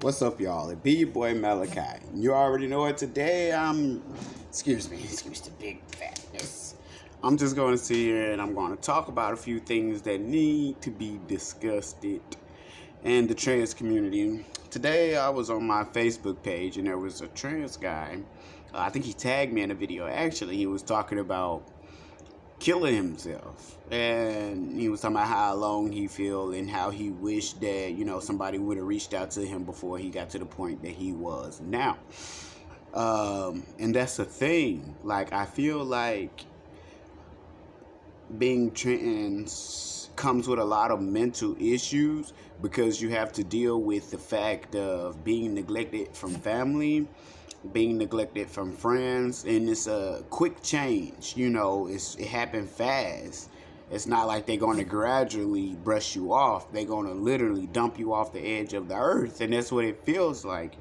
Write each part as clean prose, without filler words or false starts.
What's up, y'all? It be your boy Malachi. You already know it. Today, excuse the big fatness. I'm just going to sit here and I'm going to talk about a few things that need to be discussed in the trans community. Today, I was on my Facebook page and there was a trans guy. I think he tagged me in a video. Actually, he was talking about killing himself, and he was talking about how alone he feel and how he wished that somebody would have reached out to him before he got to the point that he was now. And that's the thing, like, I feel like being trans comes with a lot of mental issues because you have to deal with the fact of being neglected from family, being neglected from friends, and it's a quick change. It happened fast. It's not like they're going to gradually brush you off. They're going to literally dump you off the edge of the earth, and that's what it feels like.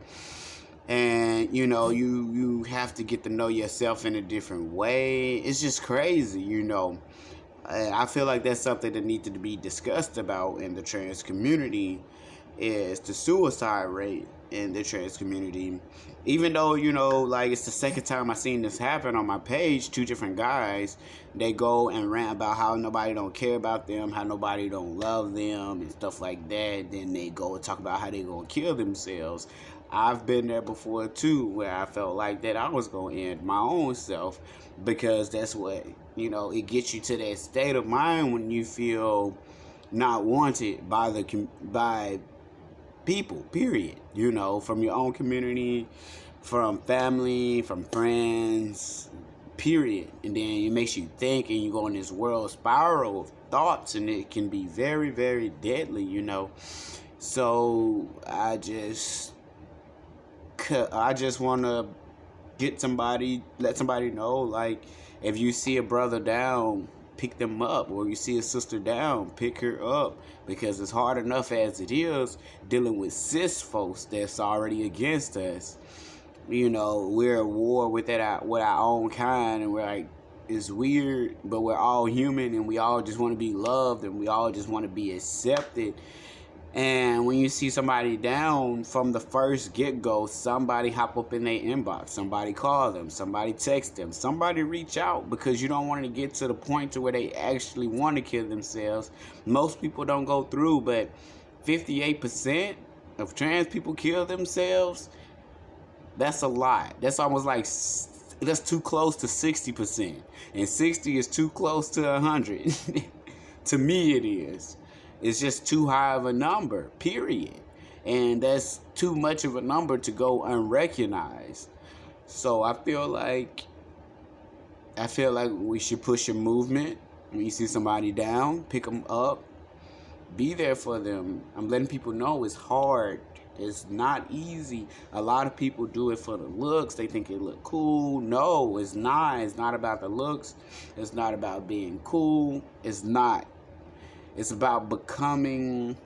And you have to get to know yourself in a different way. It's just crazy. I feel like that's something that needs to be discussed about in the trans community, is the suicide rate in the trans community. Even though, like, it's the second time I seen this happen on my page, two different guys, they go and rant about how nobody don't care about them, how nobody don't love them, and stuff like that. Then they go and talk about how they gonna kill themselves. I've been there before too, where I felt like that I was gonna end my own self, because that's what, it gets you to that state of mind when you feel not wanted by people, period. From your own community, from family, from friends, period. And then it makes you think, and you go in this world spiral of thoughts, and it can be very, very deadly. So I just want to let somebody know, like, if you see a brother down, pick them up, or you see a sister down, pick her up, because it's hard enough as it is dealing with cis folks that's already against us. We're at war with our own kind, and we're like, it's weird, but we're all human, and we all just want to be loved, and we all just want to be accepted. And when you see somebody down from the first get-go, somebody hop up in their inbox, somebody call them, somebody text them, somebody reach out, because you don't want to get to the point to where they actually want to kill themselves. Most people don't go through, but 58% of trans people kill themselves. That's a lot. That's almost like, that's too close to 60%. And 60 is too close to 100. To me, it is. It's just too high of a number, period. And that's too much of a number to go unrecognized. So I feel like we should push a movement. When you see somebody down, pick them up, be there for them. I'm letting people know it's hard. It's not easy. A lot of people do it for the looks. They think it look cool. No, it's not. It's not about the looks. It's not about being cool. It's not. It's about becoming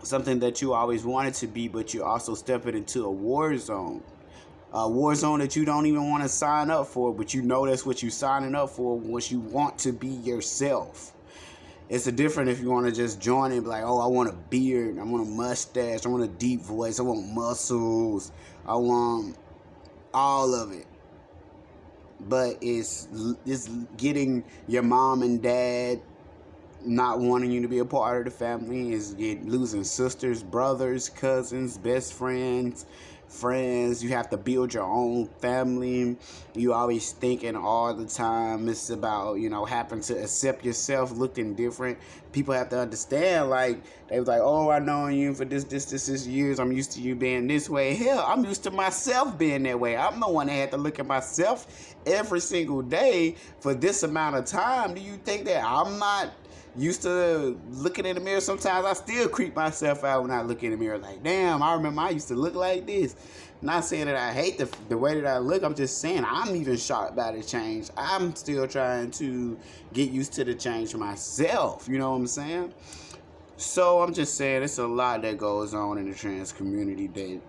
something that you always wanted to be, but you're also stepping into a war zone. A war zone that you don't even want to sign up for, but that's what you're signing up for once you want to be yourself. It's a different if you want to just join and be like, oh, I want a beard, I want a mustache, I want a deep voice, I want muscles, I want all of it. But it's getting your mom and dad not wanting you to be a part of the family, is losing sisters, brothers, cousins, best friends. You have to build your own family. You always thinking all the time it's about, having to accept yourself looking different. People have to understand, like, they was like, oh, I known you for this years. I'm used to you being this way. Hell, I'm used to myself being that way. I'm the one that had to look at myself every single day for this amount of time. Do you think that I'm not used to looking in the mirror? Sometimes I still creep myself out when I look in the mirror, like, damn, I remember I used to look like this. Not saying that I hate the way that I look. I'm just saying I'm even shocked by the change. I'm still trying to get used to the change myself. You know what I'm saying? So I'm just saying it's a lot that goes on in the trans community that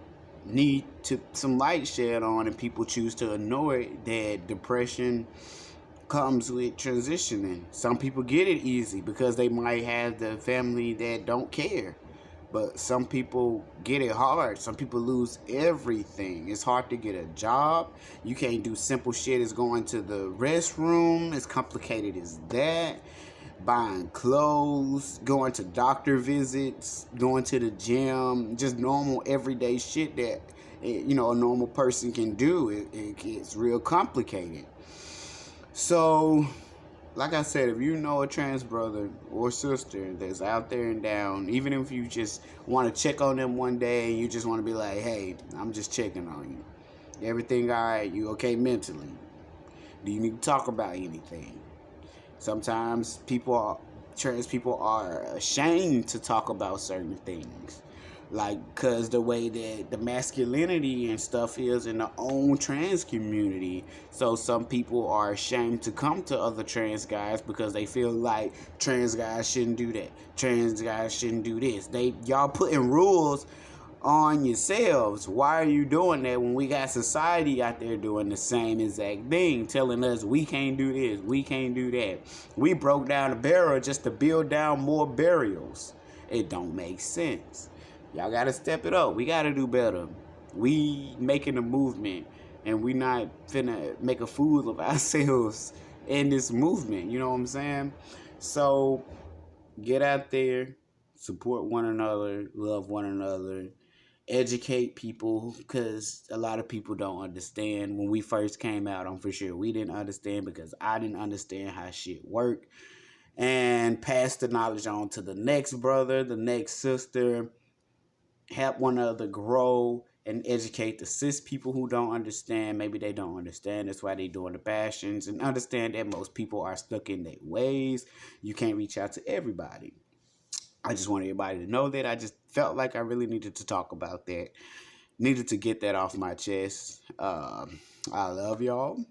need to some light shed on, and people choose to ignore it. That depression comes with transitioning. Some people get it easy because they might have the family that don't care. But some people get it hard. Some people lose everything. It's hard to get a job. You can't do simple shit as going to the restroom. As complicated as that. Buying clothes, going to doctor visits, going to the gym, just normal everyday shit that a normal person can do. It gets real complicated. So, like I said, if you know a trans brother or sister that's out there and down, even if you just want to check on them one day and you just want to be like, hey, I'm just checking on you. Everything all right? You okay mentally? Do you need to talk about anything? Sometimes trans people are ashamed to talk about certain things. Like, because the way that the masculinity and stuff is in the own trans community. So some people are ashamed to come to other trans guys because they feel like trans guys shouldn't do that. Trans guys shouldn't do this. Y'all putting rules on yourselves. Why are you doing that when we got society out there doing the same exact thing, telling us we can't do this, we can't do that? We broke down a barrel just to build down more burials. It don't make sense. Y'all gotta step it up. We gotta do better. We making a movement, and we not finna make a fool of ourselves in this movement. You know what I'm saying? So get out there, support one another, love one another, educate people, because a lot of people don't understand. When we first came out, I'm for sure we didn't understand, because I didn't understand how shit worked, and pass the knowledge on to the next brother, the next sister, help one another grow and educate the cis people who don't understand. Maybe they don't understand. That's why they doing the passions, and understand that most people are stuck in their ways. You can't reach out to everybody. I just want everybody to know that. I just felt like I really needed to talk about that. Needed to get that off my chest. I love y'all.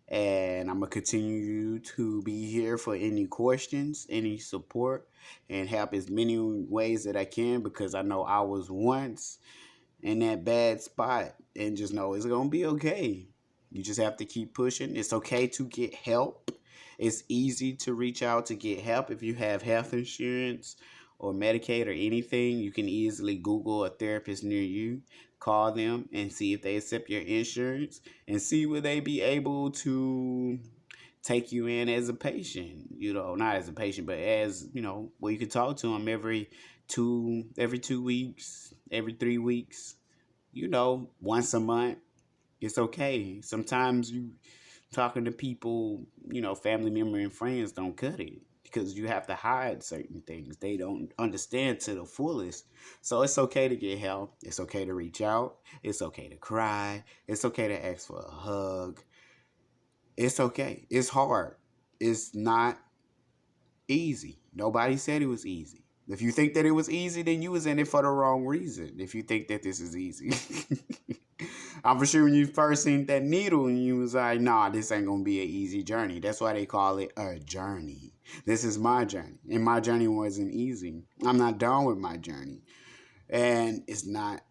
And I'm going to continue to be here for any questions, any support, and help as many ways that I can, because I know I was once in that bad spot, and just know it's going to be okay. You just have to keep pushing. It's okay to get help. It's easy to reach out to get help. If you have health insurance or Medicaid or anything, you can easily Google a therapist near you, call them, and see if they accept your insurance, and see will they be able to take you in as a patient. Not as a patient, but as, where you can talk to them every 2 weeks, every 3 weeks, once a month. It's okay. Sometimes you talking to people, family member and friends don't cut it, because you have to hide certain things. They don't understand to the fullest. So it's okay to get help. It's okay to reach out. It's okay to cry. It's okay to ask for a hug. It's okay. It's hard. It's not easy. Nobody said it was easy. If you think that it was easy, then you was in it for the wrong reason. If you think that this is easy. I'm for sure when you first seen that needle and you was like, nah, this ain't gonna be an easy journey. That's why they call it a journey. This is my journey. And my journey wasn't easy. I'm not done with my journey. And it's not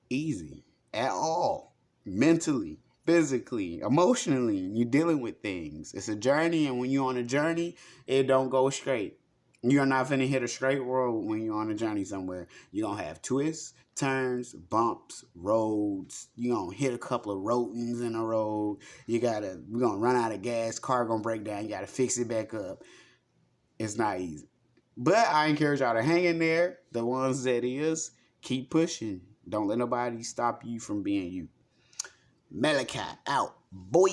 easy at all. Mentally, physically, emotionally, you're dealing with things. It's a journey, and when you're on a journey, it don't go straight. You're not finna hit a straight road when you're on a journey somewhere. You're gonna have twists, turns, bumps, roads. You're gonna hit a couple of rodents in a road. We're gonna run out of gas, car gonna break down, you gotta fix it back up. It's not easy. But I encourage y'all to hang in there. The ones that is, keep pushing. Don't let nobody stop you from being you. Malachi out, boy.